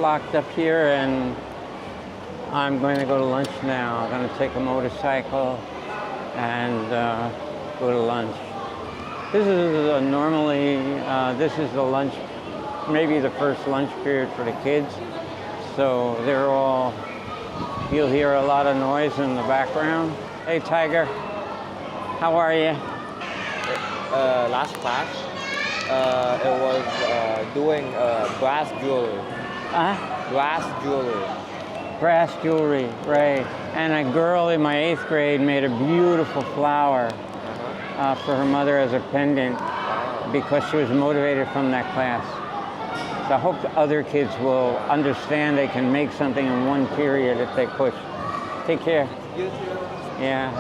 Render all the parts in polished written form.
locked up here, and I'm going to go to lunch now. I'm going to take a motorcycle and go to lunch. This is normally, this is the lunch, maybe the first lunch period for the kids. So they're all, you'll hear a lot of noise in the background. Hey Tiger, how are you? Last class, it was doing brass jewelry. Brass jewelry. Brass jewelry, right. And a girl in my 8th grade made a beautiful flower for her mother as a pendant because she was motivated from that class. So I hope the other kids will understand they can make something in one period if they push. Take care. You too. Yeah.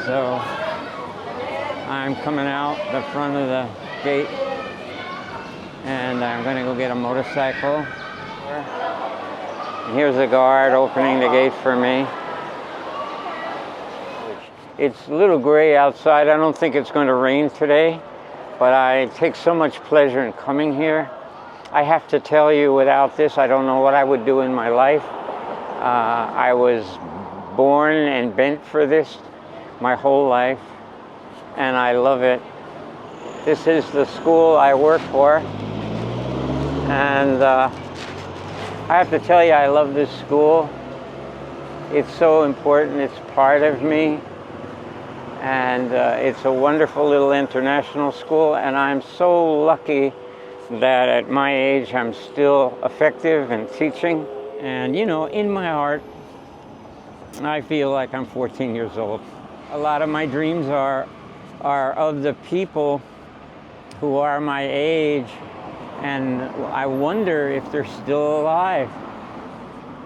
So I'm coming out the front of the gate and I'm going to go get a motorcycle. Here's the guard opening the gate for me. It's a little gray outside. I don't think it's going to rain today, but I take so much pleasure in coming here. I have to tell you, without this, I don't know what I would do in my life. I was born and bent for this my whole life, and I love it. This is the school I work for, and I have to tell you, I love this school. It's so important. It's part of me. And it's a wonderful little international school, and I'm so lucky that at my age I'm still effective in teaching. And you know, in my heart, I feel like I'm 14 years old. A lot of my dreams are of the people who are my age, and I wonder if they're still alive.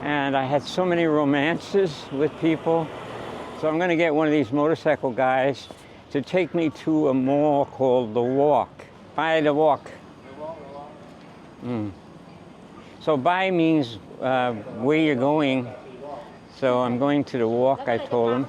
And I had so many romances with people. So I'm going to get one of these motorcycle guys to take me to a mall called The Walk. By the Walk. So by means where you're going. So I'm going to The Walk, I told him.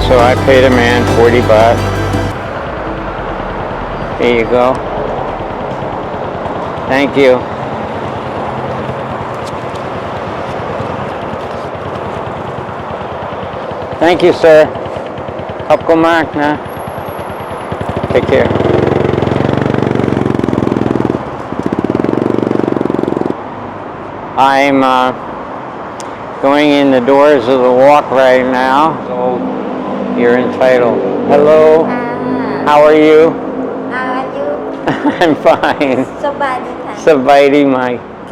So I paid a man 40 bucks. Here you go. Thank you. Thank you, sir. Kapko Mark na. Take care. I'm going in the doors of the Walk right now. So you're entitled. Hello. How are you? I'm fine สบายดีค่ะ สบายดีไหม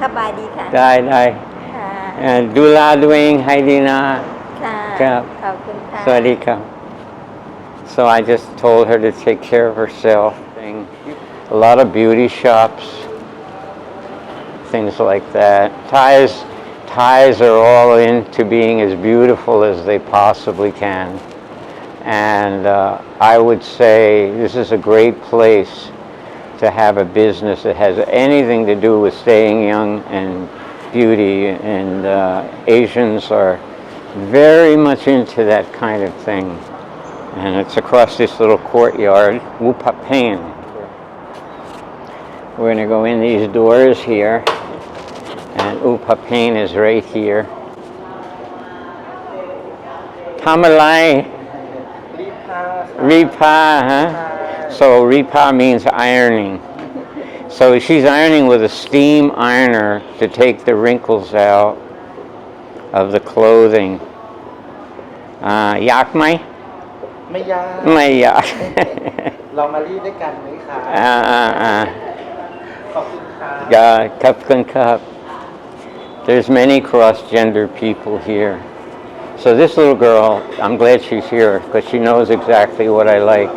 สบายดีค่ะ ได้ ค่ะ ดูแลตัวเองให้ดีนะ ค่ะ ครับ ขอบคุณค่ะ สวัสดีครับ So I just told her to take care of herself. A lot of beauty shops, things like that. Thais are all into being as beautiful as they possibly can. And I would say this is a great place to have a business that has anything to do with staying young and beauty. And Asians are very much into that kind of thing. And it's across this little courtyard, Wupapain. We're going to go in these doors here, and Wupapain is right here. Tamalai. Ripa, huh? So Ripa means ironing. So she's ironing with a steam ironer to take the wrinkles out of the clothing. Yak mai? ไม่ยาก ไม่อยาก เรามารีดด้วยกันไหมคะ ขอบคุณค่ะ Cup and cup. There's many cross-gender people here. So this little girl, I'm glad she's here because she knows exactly what I like.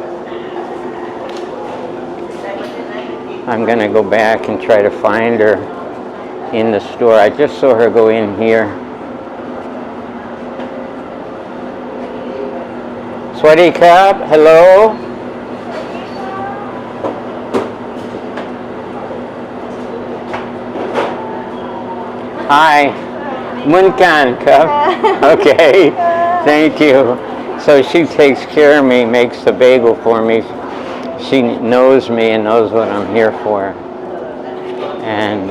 I'm going to go back and try to find her in the store. I just saw her go in here. Swadee Krab, hello. Hi. Munkan Krab. Okay. Thank you. So she takes care of me, makes the bagel for me. She knows me and knows what I'm here for. And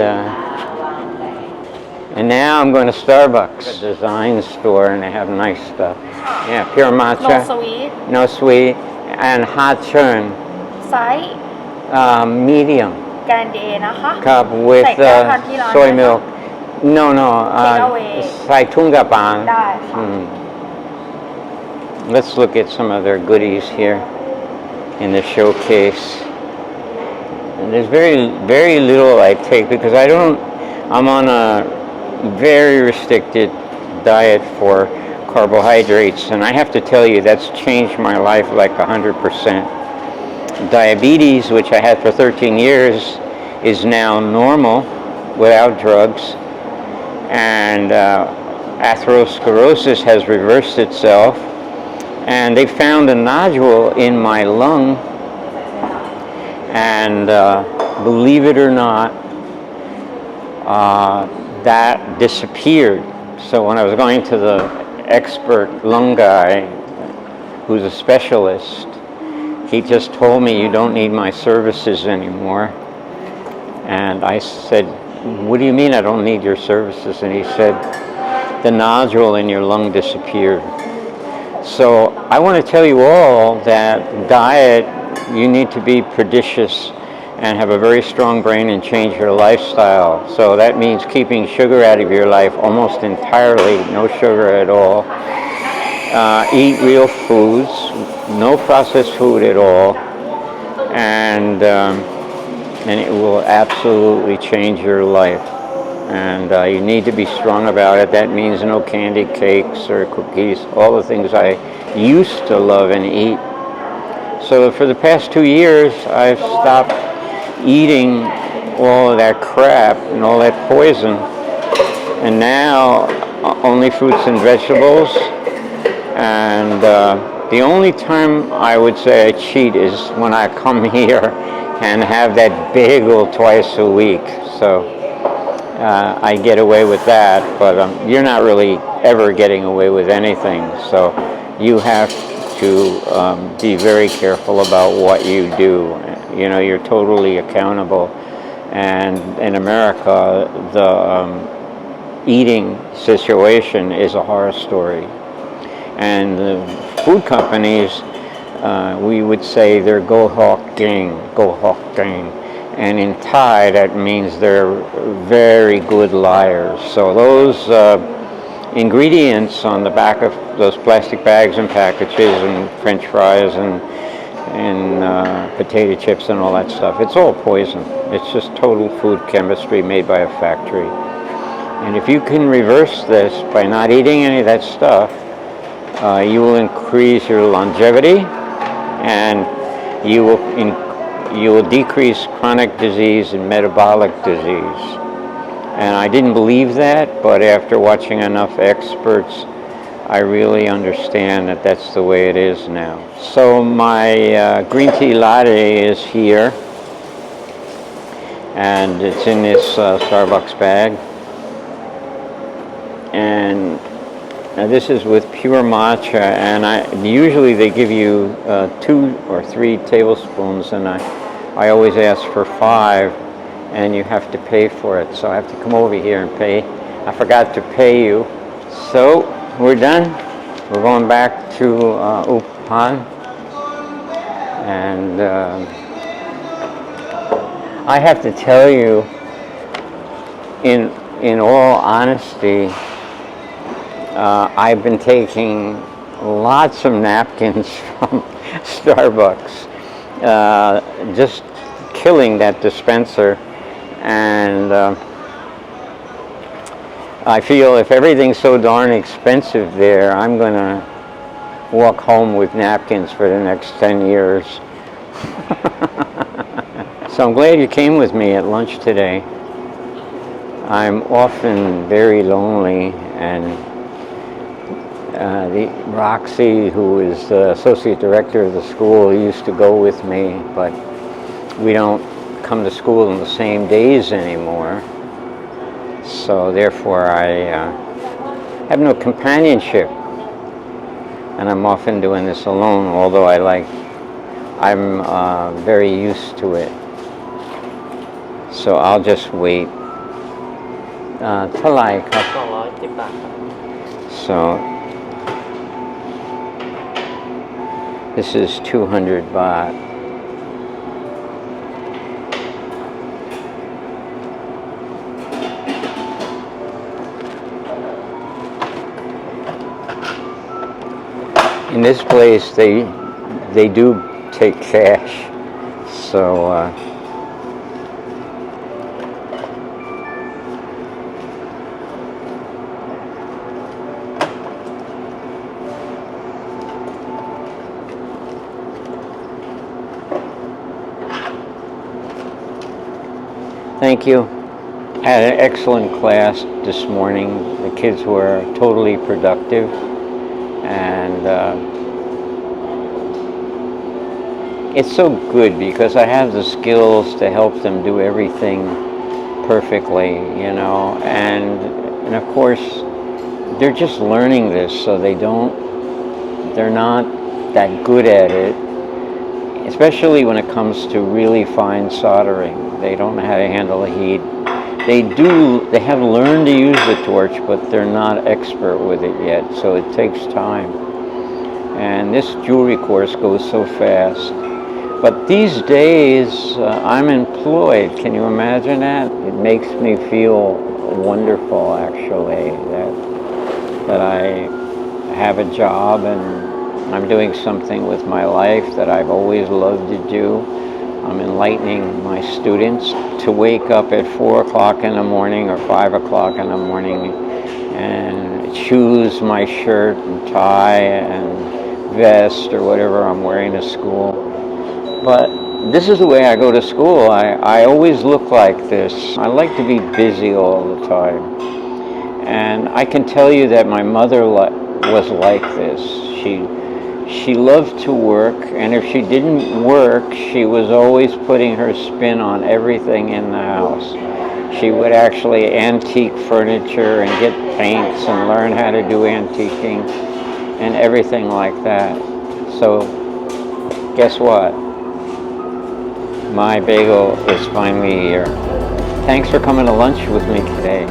now I'm going to Starbucks, a design store, and they have nice stuff. Yeah, pure matcha. No sweet No sweet. And hot churn, ไซส์ medium. แกรนเดย์นะคะ Cup with ใส่แก้วทานที่ร้าน soy ไหมคะ milk. No. Take away. Sai tunga pan. ได้ค่ะ Let's look at some of their goodies here in the showcase. And there's very little I take because I'm on a very restricted diet for carbohydrates, and I have to tell you that's changed my life like 100%. Diabetes, which I had for 13 years, is now normal without drugs, and atherosclerosis has reversed itself, and they found a nodule in my lung, and believe it or not, that disappeared. So when I was going to the expert lung guy, who's a specialist, he just told me, you don't need my services anymore. And I said, what do you mean I don't need your services? And he said, the nodule in your lung disappeared. So I want to tell you all that diet, you need to be prodigious and have a very strong brain and change your lifestyle. So that means keeping sugar out of your life almost entirely, no sugar at all. Eat real foods, no processed food at all, and it will absolutely change your life. And you need to be strong about it. That means no candy cakes or cookies, all the things I used to love and eat. So for the past 2 years, I've stopped eating all of that crap and all that poison. And now only fruits and vegetables. And the only time I would say I cheat is when I come here and have that bagel twice a week. So I get away with that, but you're not really ever getting away with anything. So you have to be very careful about what you do. You know, you're totally accountable. And in America, the eating situation is a horror story. And the food companies, we would say they're go hawk gang. And in Thai, that means they're very good liars. So those ingredients on the back of those plastic bags and packages and French fries and in potato chips and all that stuff. It's all poison. It's just total food chemistry made by a factory. And if you can reverse this by not eating any of that stuff, you will increase your longevity, and you will decrease chronic disease and metabolic disease. And I didn't believe that, but after watching enough experts, I really understand that that's the way it is now. So my green tea latte is here, and it's in this Starbucks bag. And this is with pure matcha, and usually they give you 2 or 3 tablespoons, and I always ask for 5, and you have to pay for it. So I have to come over here and pay. I forgot to pay you. So we're done. We're going back to Upan, and I have to tell you, in all honesty, I've been taking lots of napkins from Starbucks, just killing that dispenser, and I feel if everything's so darn expensive there, I'm going to walk home with napkins for the next 10 years. So I'm glad you came with me at lunch today. I'm often very lonely, and Roxy, who is the associate director of the school, used to go with me, but we don't come to school on the same days anymore. So therefore I have no companionship, and I'm often doing this alone, although I'm very used to it. So I'll just wait. Thaland. So this is 200 baht. In this place, they do take cash, so thank you. Had an excellent class this morning. The kids were totally productive, and it's so good because I have the skills to help them do everything perfectly, you know, and of course they're just learning this, so they're not that good at it, especially when it comes to really fine soldering. They don't know how to handle the heat. They have learned to use the torch, but they're not expert with it yet, so it takes time. And this jewelry course goes so fast. But these days, I'm employed. Can you imagine that? It makes me feel wonderful, actually, that I have a job and I'm doing something with my life that I've always loved to do. I'm enlightening my students to wake up at 4 o'clock in the morning or 5 o'clock in the morning and choose my shirt and tie and vest or whatever I'm wearing to school. But this is the way I go to school. I always look like this. I like to be busy all the time. And I can tell you that my mother was like this. She loved to work, and if she didn't work, she was always putting her spin on everything in the house. She would actually antique furniture and get paints and learn how to do antiquing and everything like that. So guess what? My bagel is finally here. Thanks for coming to lunch with me today.